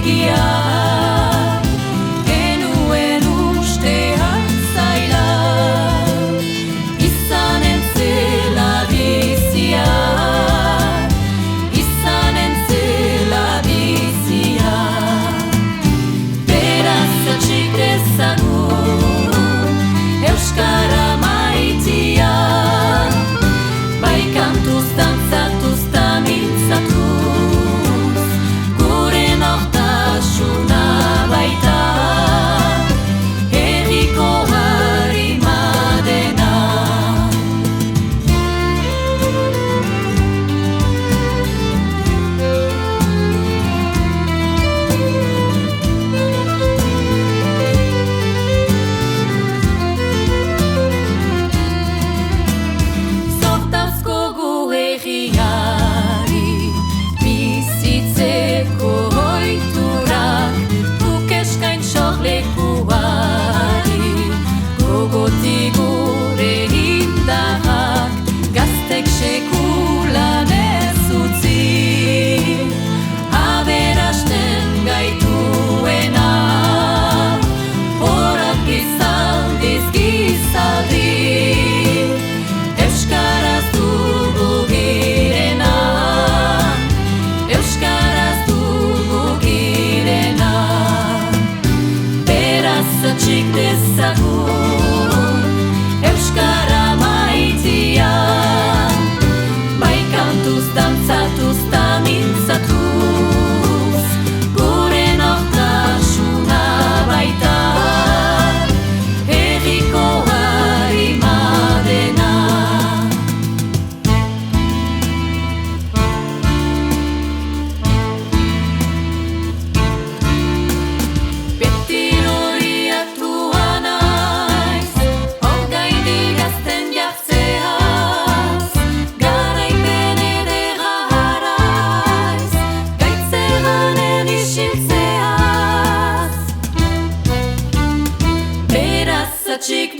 egia enuen uste hartzaila izanen zela bizia izanen zela bizia beraz atxik dezagun euskara maitia bai kantuz dantzatuz ta mintzatuz gure nortasuna baita herriko harima dena Zortazko gure herriari bizitzeko ohiturak guk eskain sorlekuari gogotik gure indarrak gaztek sekulan ez utzi aberasten gaituena horak gizaldiz gizaldi Euskaraz dugu girena Euskaraz dugu girena beraz atxik dezagun Euskara maitia bai kantuz dantzatuz ta mintzatuz gure nortasuna baita herriko harima dena Beti horiatua naiz, orgaindik gazten jartzeaz, garaipen ederra haraiz, gaitzeran erisiltzeaz. Beraz atxik